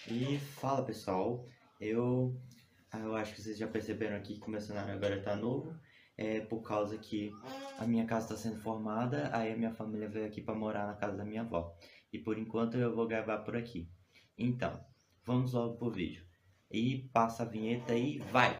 E fala pessoal, eu acho que vocês já perceberam aqui que o meu cenário agora tá novo, por causa que a minha casa está sendo formada, aí a minha família veio aqui para morar na casa da minha avó. E por enquanto eu vou gravar por aqui. Então, vamos logo pro vídeo. E passa a vinheta e vai!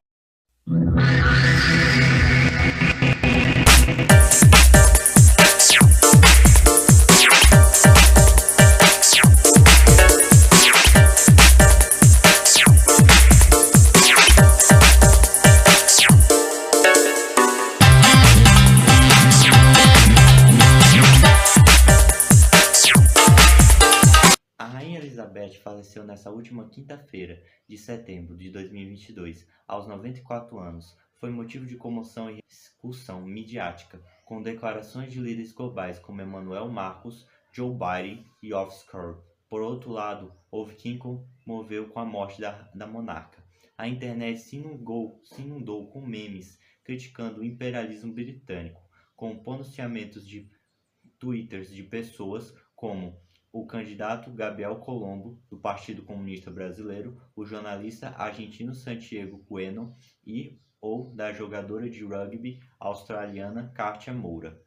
A Rainha Elizabeth faleceu nessa última quinta-feira de setembro de 2022, aos 94 anos. Foi motivo de comoção e discussão midiática, com declarações de líderes globais como Emmanuel Marcos, Joe Biden e Offscore. Por outro lado, houve quem comoveu com a morte da monarca. A internet se inundou com memes criticando o imperialismo britânico, com pronunciamentos de twitters de pessoas como o candidato Gabriel Colombo, do Partido Comunista Brasileiro, o jornalista argentino Santiago Bueno e ou da jogadora de rugby australiana Katia Moura.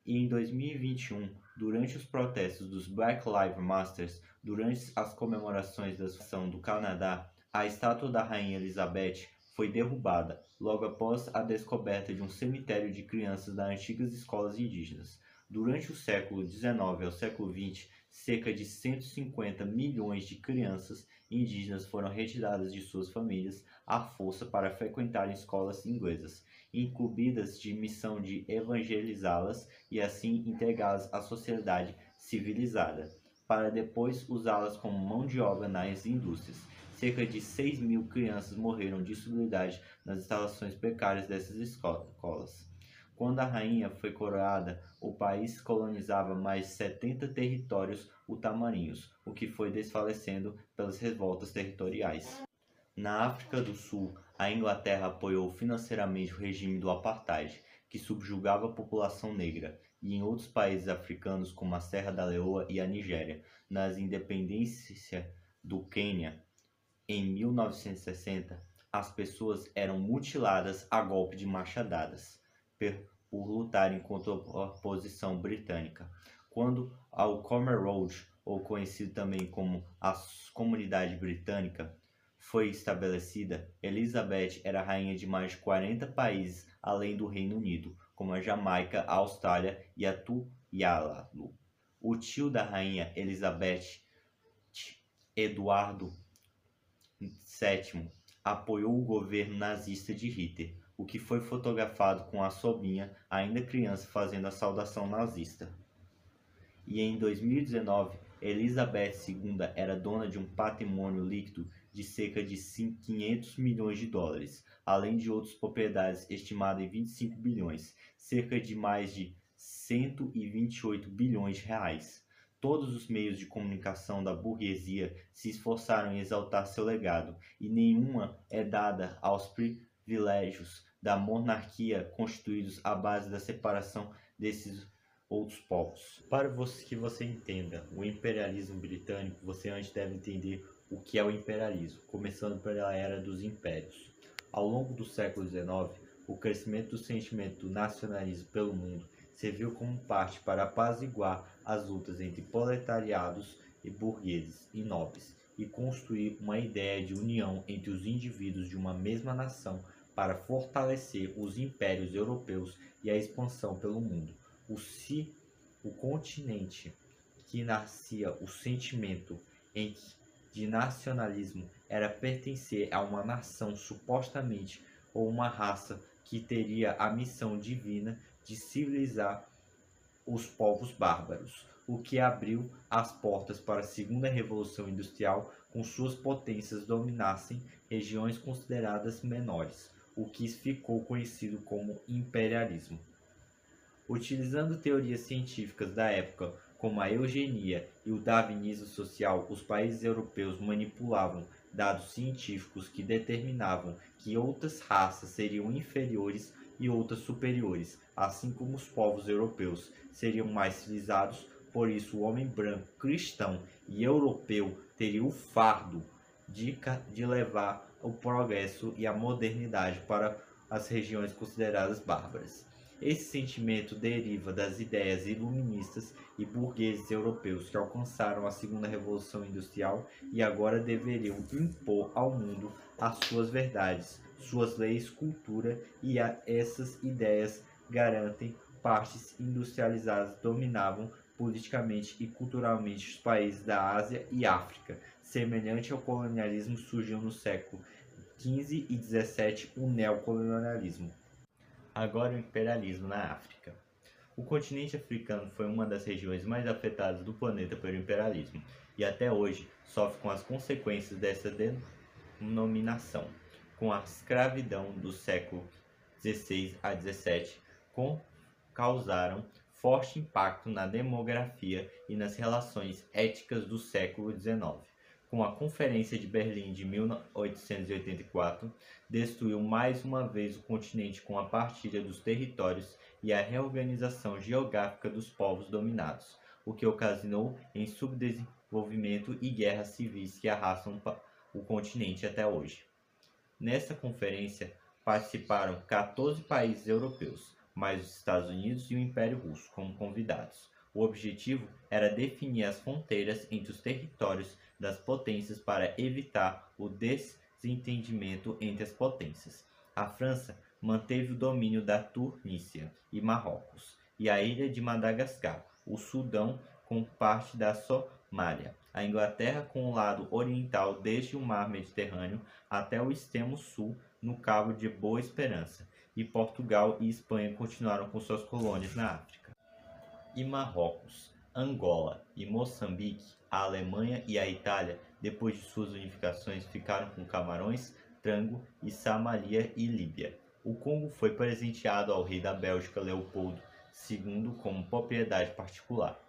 E em 2021, durante os protestos dos Black Lives Matter, durante as comemorações da Associação do Canadá, a estátua da Rainha Elizabeth foi derrubada logo após a descoberta de um cemitério de crianças das antigas escolas indígenas. Durante o século XIX ao século XX, cerca de 150 milhões de crianças indígenas foram retiradas de suas famílias à força para frequentarem escolas inglesas, incumbidas de missão de evangelizá-las e assim integrá-las à sociedade civilizada, para depois usá-las como mão de obra nas indústrias. Cerca de 6 mil crianças morreram de insalubridade nas instalações precárias dessas escolas. Quando a rainha foi coroada, o país colonizava mais 70 territórios ultramarinos, o que foi desfalecendo pelas revoltas territoriais. Na África do Sul, a Inglaterra apoiou financeiramente o regime do apartheid, que subjugava a população negra, e em outros países africanos como a Serra da Leoa e a Nigéria. Nas independências do Quênia, em 1960, as pessoas eram mutiladas a golpe de machadadas por lutarem contra a oposição britânica. Quando o Khmer Rouge, ou conhecido também como a Comunidade Britânica, foi estabelecida, Elizabeth era rainha de mais de 40 países além do Reino Unido, como a Jamaica, a Austrália e a Tuvalu. O tio da rainha Elizabeth, Eduardo VII, apoiou o governo nazista de Hitler, o que foi fotografado com a sobrinha, ainda criança, fazendo a saudação nazista. E em 2019, Elizabeth II era dona de um patrimônio líquido de cerca de 500 milhões de dólares, além de outras propriedades estimadas em 25 bilhões, cerca de mais de 128 bilhões de reais. Todos os meios de comunicação da burguesia se esforçaram em exaltar seu legado, e nenhuma é dada aos privilégios da monarquia constituídos à base da separação desses outros povos. Para que você entenda o imperialismo britânico, você antes deve entender o que é o imperialismo, começando pela era dos impérios. Ao longo do século XIX, o crescimento do sentimento do nacionalismo pelo mundo serviu como parte para apaziguar as lutas entre proletariados e burgueses e nobres, e construir uma ideia de união entre os indivíduos de uma mesma nação para fortalecer os impérios europeus e a expansão pelo mundo. O continente que nascia o sentimento de nacionalismo era pertencer a uma nação supostamente ou uma raça que teria a missão divina de civilizar os povos bárbaros, o que abriu as portas para a Segunda Revolução Industrial, com suas potências dominassem regiões consideradas menores, o que ficou conhecido como imperialismo. Utilizando teorias científicas da época, como a eugenia e o darwinismo social, os países europeus manipulavam dados científicos que determinavam que outras raças seriam inferiores e outras superiores, assim como os povos europeus seriam mais civilizados. Por isso, o homem branco, cristão e europeu teria o fardo de levar o progresso e a modernidade para as regiões consideradas bárbaras. Esse sentimento deriva das ideias iluministas e burgueses europeus que alcançaram a segunda revolução industrial e agora deveriam impor ao mundo as suas verdades, suas leis, cultura e essas ideias garantem partes industrializadas dominavam politicamente e culturalmente os países da Ásia e África. Semelhante ao colonialismo, surgiu no século XV e XVII o neocolonialismo. Agora o imperialismo na África. O continente africano foi uma das regiões mais afetadas do planeta pelo imperialismo e até hoje sofre com as consequências dessa denominação, com a escravidão do século XVI a XVII, causaram forte impacto na demografia e nas relações étnicas do século XIX. Com a Conferência de Berlim de 1884, destruiu mais uma vez o continente com a partilha dos territórios e a reorganização geográfica dos povos dominados, o que ocasionou em subdesenvolvimento e guerras civis que arrastam o continente até hoje. Nesta conferência participaram 14 países europeus, mais os Estados Unidos e o Império Russo como convidados. O objetivo era definir as fronteiras entre os territórios das potências para evitar o desentendimento entre as potências. A França manteve o domínio da Tunísia e Marrocos, e a ilha de Madagascar, o Sudão com parte da Somália, a Inglaterra com o lado oriental desde o Mar Mediterrâneo até o extremo sul no Cabo de Boa Esperança, e Portugal e Espanha continuaram com suas colônias na África. E Marrocos, Angola e Moçambique, a Alemanha e a Itália, depois de suas unificações, ficaram com Camarões, Trango e Somália e Líbia. O Congo foi presenteado ao rei da Bélgica Leopoldo II como propriedade particular.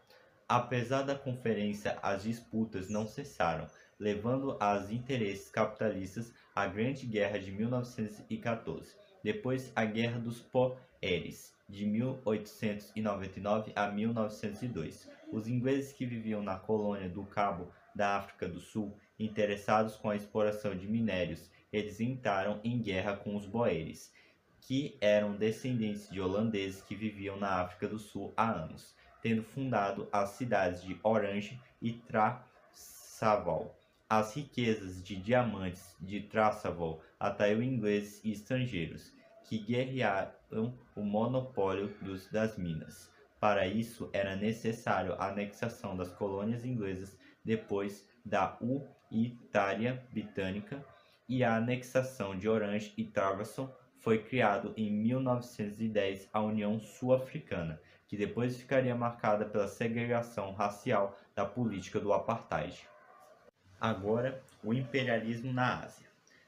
Apesar da conferência, as disputas não cessaram, levando aos interesses capitalistas à Grande Guerra de 1914. Depois, a Guerra dos Poeres, de 1899 a 1902. Os ingleses que viviam na colônia do Cabo da África do Sul, interessados com a exploração de minérios, eles entraram em guerra com os Boeres, que eram descendentes de holandeses que viviam na África do Sul há anos, tendo fundado as cidades de Orange e Transvaal. As riquezas de diamantes de Transvaal atraiu ingleses e estrangeiros, que guerrearam o monopólio das minas. Para isso, era necessário a anexação das colônias inglesas depois da unidade britânica, e a anexação de Orange e Transvaal foi criado em 1910 a União Sul-Africana, que depois ficaria marcada pela segregação racial da política do apartheid. Agora, o imperialismo na Ásia.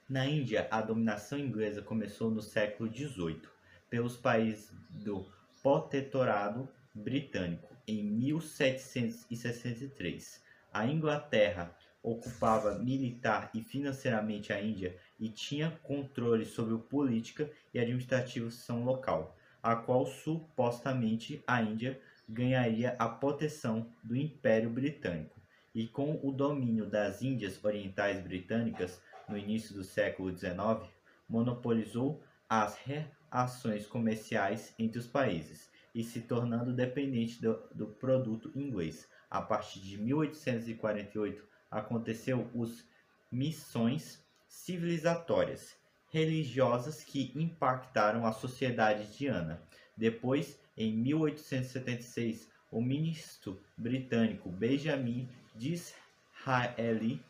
Na Índia, a dominação inglesa começou no século XVIII pelos países do Protetorado Britânico. Em 1763, a Inglaterra ocupava militar e financeiramente a Índia e tinha controle sobre a política e administração local, a qual supostamente a Índia ganharia a proteção do Império Britânico. E com o domínio das Índias Orientais Britânicas no início do século XIX, monopolizou as relações comerciais entre os países e se tornando dependente do produto inglês. A partir de 1848, aconteceu os missões civilizatórias religiosas que impactaram a sociedade indiana. Depois, em 1876, o ministro britânico Benjamin Disraeli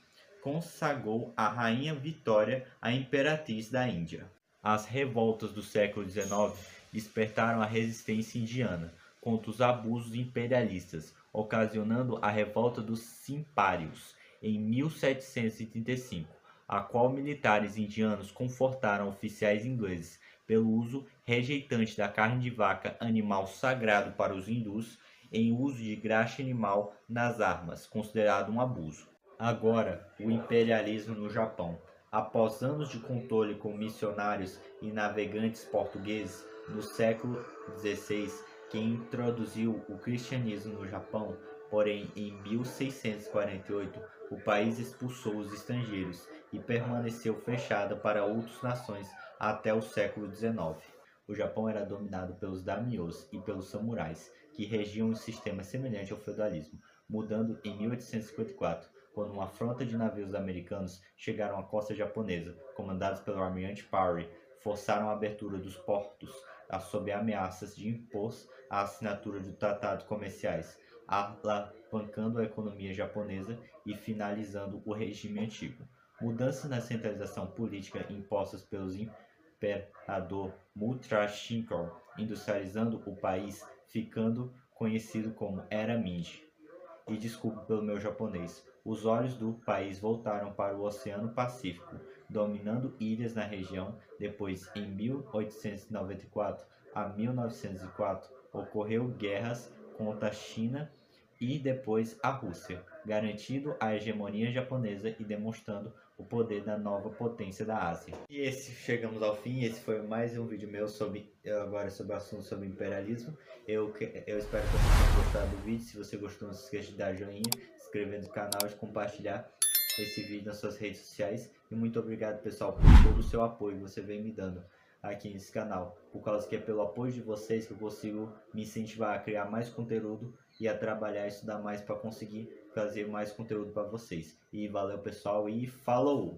consagrou a Rainha Vitória a imperatriz da Índia. As revoltas do século XIX despertaram a resistência indiana contra os abusos imperialistas, ocasionando a revolta dos Simpários em 1735, a qual militares indianos confortaram oficiais ingleses pelo uso rejeitante da carne de vaca, animal sagrado para os hindus, em uso de graxa animal nas armas, considerado um abuso. Agora, o imperialismo no Japão. Após anos de controle com missionários e navegantes portugueses, no século XVI, quem introduziu o cristianismo no Japão, porém em 1648, o país expulsou os estrangeiros e permaneceu fechada para outras nações até o século XIX. O Japão era dominado pelos daimyos e pelos samurais, que regiam um sistema semelhante ao feudalismo, mudando em 1854, quando uma frota de navios americanos chegaram à costa japonesa, comandados pelo almirante Parry, forçaram a abertura dos portos, sob ameaças de impor a assinatura de tratados comerciais, alavancando a economia japonesa e finalizando o regime antigo. Mudanças na centralização política impostas pelos imperador Mutranshinko, industrializando o país, ficando conhecido como Era Meiji. E desculpe pelo meu japonês. Os olhos do país voltaram para o Oceano Pacífico, dominando ilhas na região. Depois, em 1894 a 1904, ocorreu guerras contra a China e depois a Rússia, garantindo a hegemonia japonesa e demonstrando o poder da nova potência da Ásia. E chegamos ao fim. Esse foi mais um vídeo meu sobre o assunto sobre imperialismo. Eu espero que vocês tenham gostado do vídeo. Se você gostou, não se esqueça de dar joinha, se inscrever no canal e compartilhar esse vídeo nas suas redes sociais. E muito obrigado, pessoal, por todo o seu apoio que você vem me dando aqui nesse canal, por causa que é pelo apoio de vocês que eu consigo me incentivar a criar mais conteúdo e a trabalhar e estudar mais para conseguir fazer mais conteúdo para vocês. E valeu, pessoal, e falou!